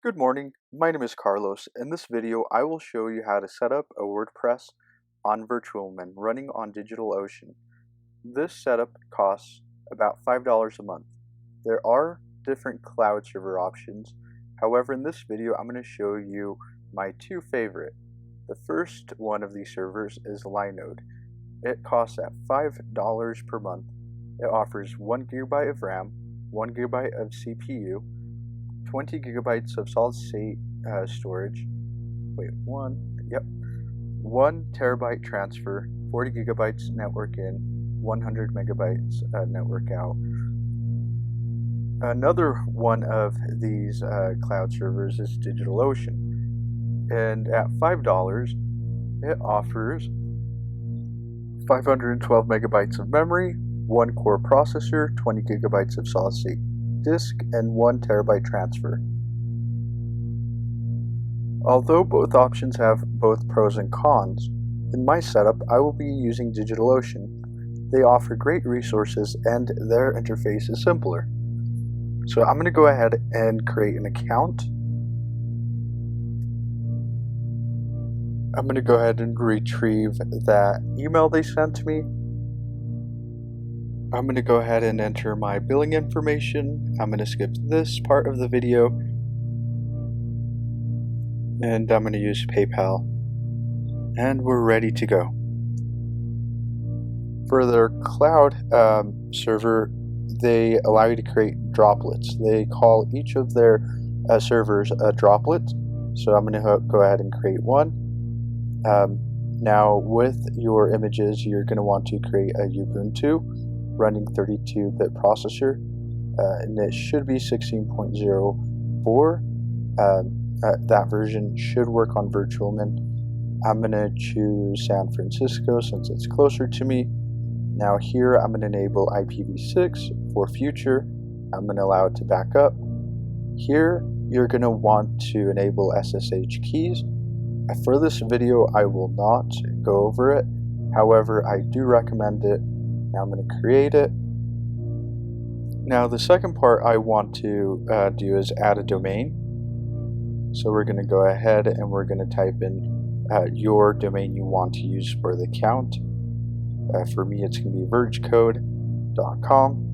Good morning, my name is Carlos. In this video, I will show you how to set up a WordPress on VirtualMin running on DigitalOcean. This setup costs about $5 a month. There are different cloud server options. However, in this video, I'm going to show you my two favorite. The first one of these servers is Linode. It costs at $5 per month. It offers 1 GB of RAM, 1 GB of CPU, 20 gigabytes of solid state storage. 1 terabyte transfer, 40 gigabytes network in, 100 megabytes network out. Another one of these cloud servers is DigitalOcean, and at $5 it offers 512 megabytes of memory, 1 core processor, 20 gigabytes of solid state disk, and 1 terabyte transfer. Although both options have both pros and cons, in my setup I will be using DigitalOcean. They offer great resources and their interface is simpler. So I'm going to go ahead and create an account. I'm going to go ahead and retrieve that email they sent to me. I'm going to go ahead and enter my billing information. I'm going to skip this part of the video, and I'm going to use PayPal, and we're ready to go. For their cloud server, they allow you to create droplets. They call each of their servers a droplet, so I'm going to go ahead and create one. Now with your images, you're going to want to create a Ubuntu running 32-bit processor, and it should be 16.04. That version should work on VirtualMin. I'm going to choose San Francisco since it's closer to me. Now here I'm going to enable IPv6 for future. I'm going to allow it to back up. Here you're going to want to enable SSH keys. For this video I will not go over it, however I do recommend it. Now I'm going to create it. Now the second part I want to do is add a domain. So we're going to go ahead and we're going to type in your domain you want to use for the account. For me it's going to be vergecode.com.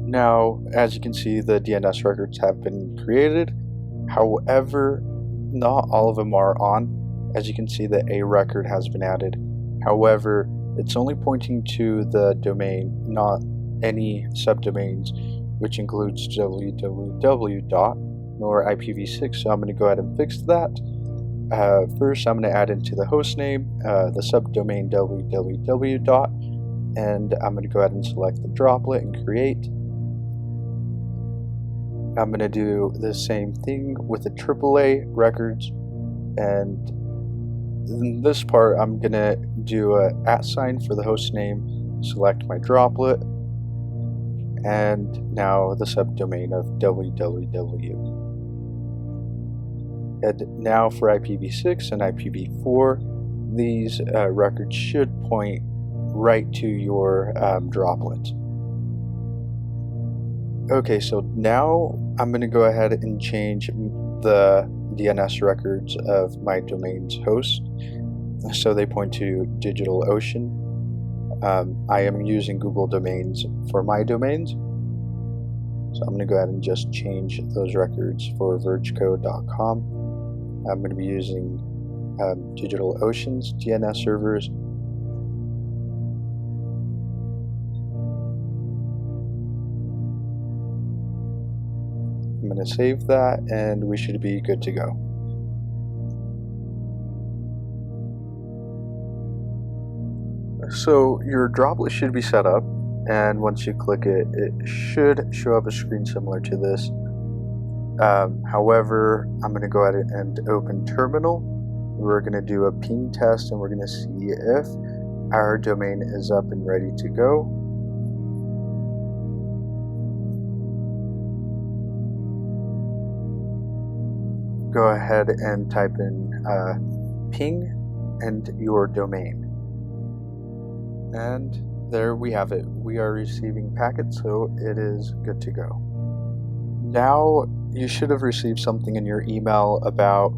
Now as you can see, the DNS records have been created. However, not all of them are on. As you can see, the A record has been added. However, it's only pointing to the domain, not any subdomains, which includes www. nor IPv6, so I'm going to go ahead and fix that. First, I'm going to add into the host name the subdomain www. And I'm going to go ahead and select the droplet and create. I'm going to do the same thing with the AAA records, and in this part I'm going to do a @ for the host name, select my droplet, and now the subdomain of www. And now for IPv6 and IPv4, these records should point right to your droplet. Okay, so now I'm going to go ahead and change the DNS records of my domain's host so they point to DigitalOcean. I am using Google Domains for my domains, so I'm going to go ahead and just change those records for vergecode.com. I'm going to be using DigitalOcean's DNS servers. I'm going to save that and we should be good to go. So your droplet should be set up, and once you click it, it should show up a screen similar to this. However, I'm going to go ahead and open terminal. We're going to do a ping test and we're going to see if our domain is up and ready to go. Go ahead and type in ping and your domain. And there we have it. We are receiving packets, so it is good to go. Now you should have received something in your email about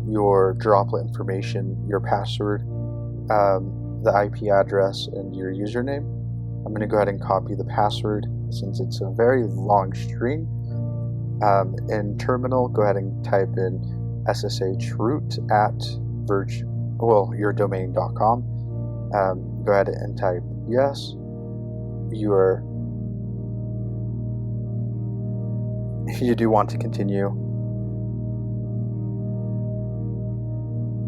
your droplet information, your password, the IP address, and your username. I'm going to go ahead and copy the password since it's a very long string. In terminal, go ahead and type in sshroot at yourdomain.com. Go ahead and type yes. You do want to continue,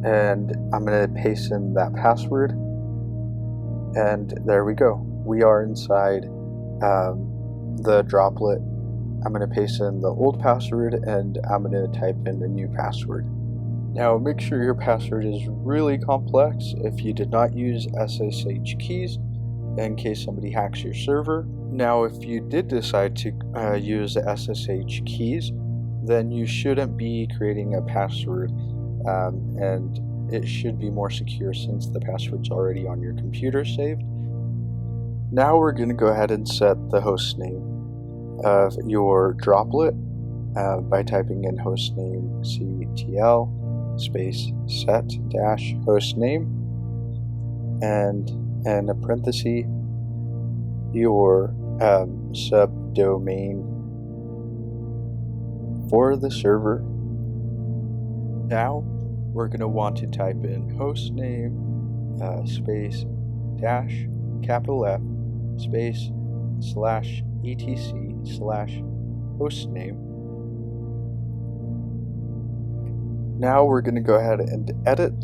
and I'm going to paste in that password, and there we go. We are inside the droplet. I'm going to paste in the old password, and I'm going to type in a new password. Now make sure your password is really complex if you did not use SSH keys in case somebody hacks your server. Now if you did decide to use the SSH keys, then you shouldn't be creating a password, and it should be more secure since the password's already on your computer saved. Now we're going to go ahead and set the host name of your droplet by typing in hostname ctl space set dash hostname, and in a parenthesis your subdomain for the server. Now we're going to want to type in hostname space dash capital F space slash etc slash hostname. Now we're going to go ahead and edit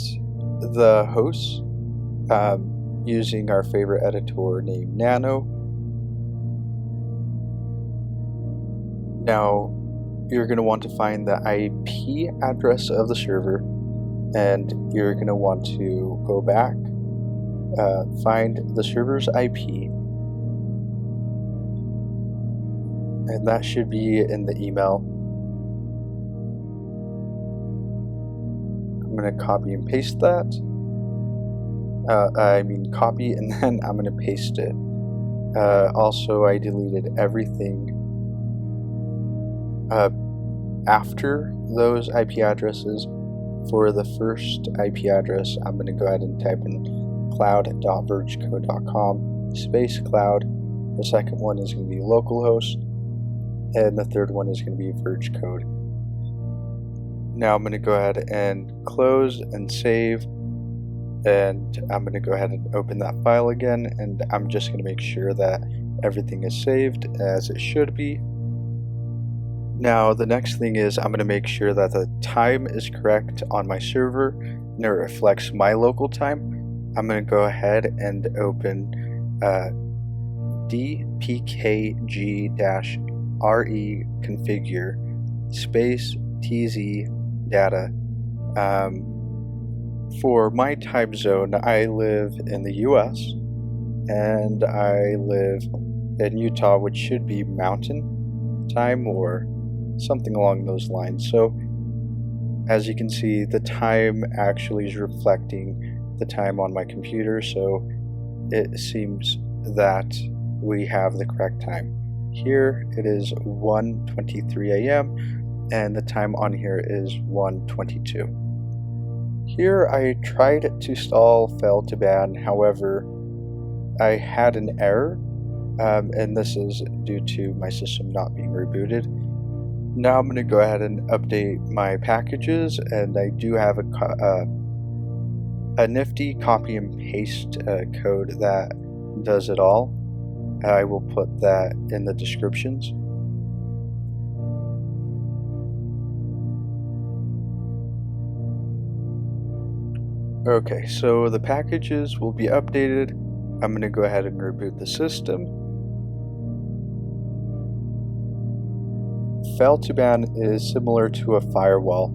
the hosts using our favorite editor named Nano. Now you're going to want to find the IP address of the server, and you're going to want to go back, find the server's IP, and that should be in the email. I'm going to copy and paste that. Copy, and then I'm going to paste it. Also, I deleted everything after those IP addresses. For the first IP address, I'm going to go ahead and type in cloud.virgcode.com space cloud. The second one is going to be localhost, and the third one is going to be virgcode. Now I'm going to go ahead and close and save, and I'm going to go ahead and open that file again, and I'm just going to make sure that everything is saved as it should be. Now the next thing is I'm going to make sure that the time is correct on my server and it reflects my local time. I'm going to go ahead and open dpkg-re configure space tz data. For my time zone, I live in the US and I live in Utah, which should be mountain time or something along those lines. So as you can see, the time actually is reflecting the time on my computer, so it seems that we have the correct time. Here it is 1:23 a.m. and the time on here is 1:22. Here I tried to install failed to ban, however I had an error, and this is due to my system not being rebooted. Now I'm going to go ahead and update my packages, and I do have a nifty copy and paste code that does it all. I will put that in the descriptions. Okay, so the packages will be updated. I'm going to go ahead and reboot the system. Fail to ban is similar to a firewall,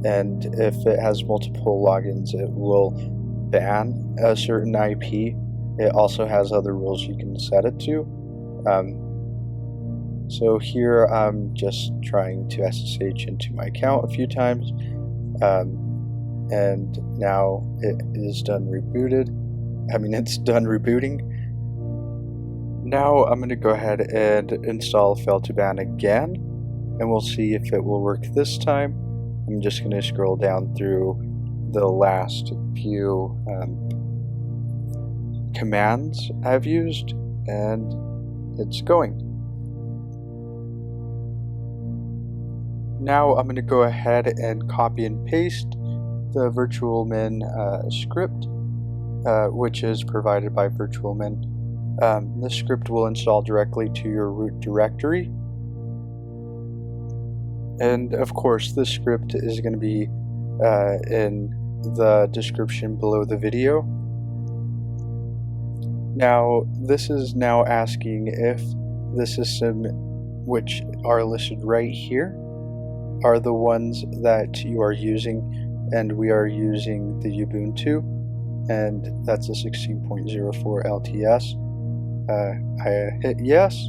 and if it has multiple logins, it will ban a certain IP. It also has other rules you can set it to. So here I'm just trying to SSH into my account a few times, and now it is done rebooted. It's done rebooting. Now I'm going to go ahead and install fail to ban again. and we'll see if it will work this time. I'm just going to scroll down through the last few commands I've used, and it's going. Now I'm going to go ahead and copy and paste the VirtualMin script, which is provided by VirtualMin. This script will install directly to your root directory. And of course, this script is going to be in the description below the video. Now, this is now asking if the system which are listed right here are the ones that you are using, and we are using the Ubuntu, and that's a 16.04 LTS. I hit yes.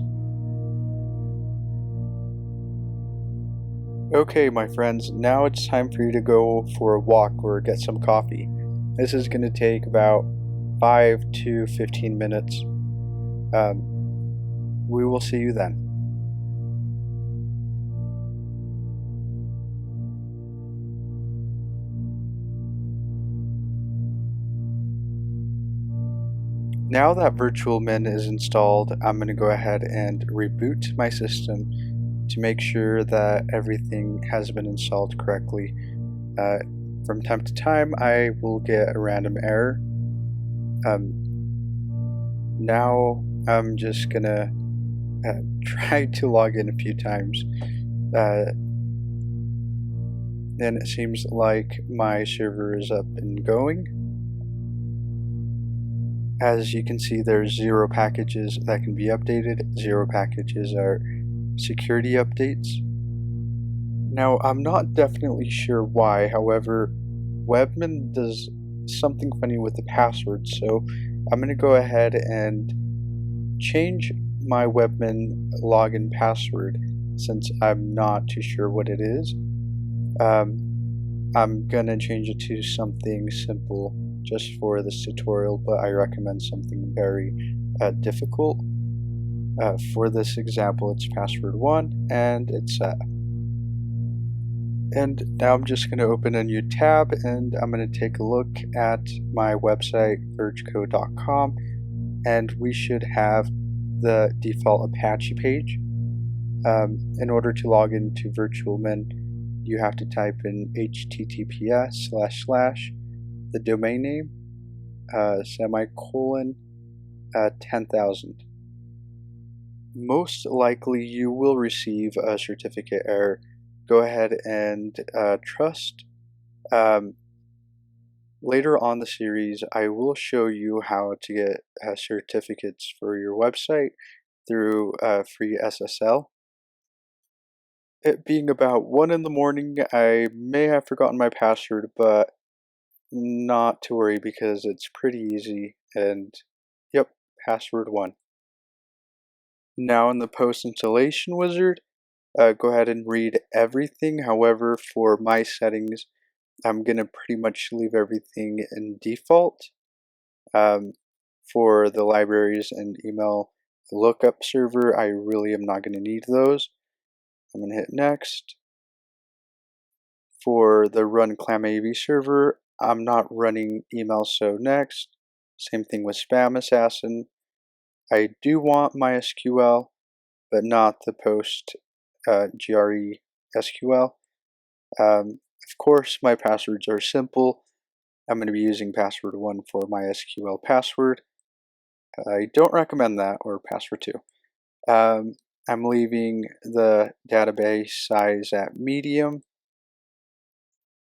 Okay, my friends, now it's time for you to go for a walk or get some coffee. This is going to take about 5 to 15 minutes. We will see you then. Now that VirtualMin is installed, I'm going to go ahead and reboot my system to make sure that everything has been installed correctly. From time to time, I will get a random error. Now I'm just going to try to log in a few times. And it seems like my server is up and going. As you can see, there's 0 packages that can be updated. 0 packages are security updates. Now, I'm not definitely sure why, however, Webmin does something funny with the password, so I'm going to go ahead and change my Webmin login password since I'm not too sure what it is. I'm going to change it to something simple just for this tutorial, but I recommend something very difficult. For this example, it's password 1, and it's set. And now I'm just going to open a new tab, and I'm going to take a look at my website, vergeco.com, and we should have the default Apache page. In order to log into VirtualMin, you have to type in https / the domain name semicolon 10,000. Most likely you will receive a certificate error. Go ahead and trust. Later on the series, I will show you how to get certificates for your website through free SSL. It being about 1 in the morning, I may have forgotten my password, but not to worry because it's pretty easy, and yep, password 1. Now in the post installation wizard, go ahead and read everything. However, for my settings, I'm gonna pretty much leave everything in default. For the libraries and email lookup server, I really am not gonna need those. I'm gonna hit next. For the run ClamAV server, I'm not running email, so next. Same thing with Spam Assassin. I do want MySQL, but not the post GRE SQL. Of course, my passwords are simple. I'm going to be using password 1 for MySQL password. I don't recommend that, or password 2. I'm leaving the database size at medium.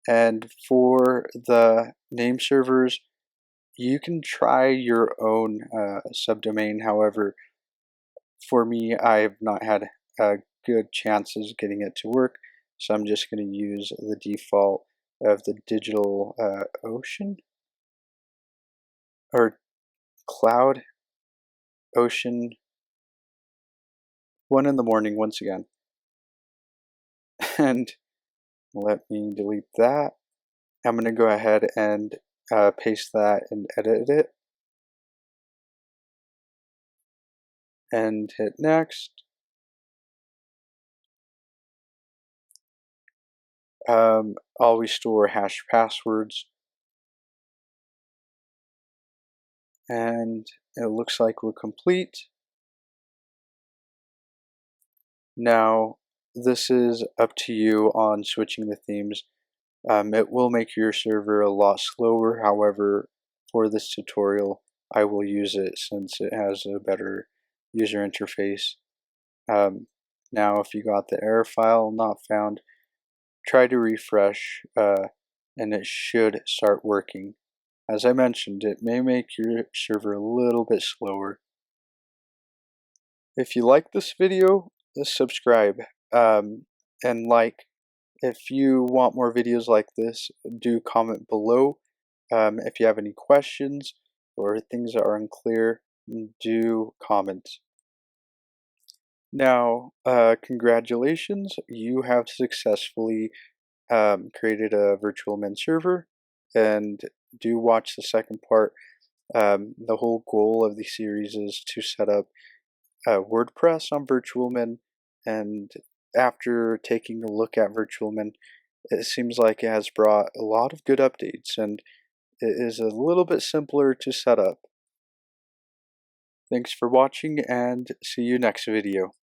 And for the name servers, you can try your own subdomain. However, for me, I have not had good chances getting it to work, so I'm just going to use the default of the Digital Ocean or Cloud Ocean 1 in the morning once again. And let me delete that. I'm going to go ahead and paste that and edit it. And hit next. Always store hash passwords. And it looks like we're complete. Now, this is up to you on switching the themes. It will make your server a lot slower. However, for this tutorial, I will use it since it has a better user interface. Now, if you got the error file not found, try to refresh and it should start working. As I mentioned, it may make your server a little bit slower. If you like this video, subscribe and like. If you want more videos like this, do comment below. If you have any questions or things that are unclear, do comment. Now, congratulations, you have successfully created a VirtualMin server, and do watch the second part. The whole goal of the series is to set up WordPress on VirtualMin, and after taking a look at VirtualMin, it seems like it has brought a lot of good updates, and it is a little bit simpler to set up. Thanks for watching, and see you next video.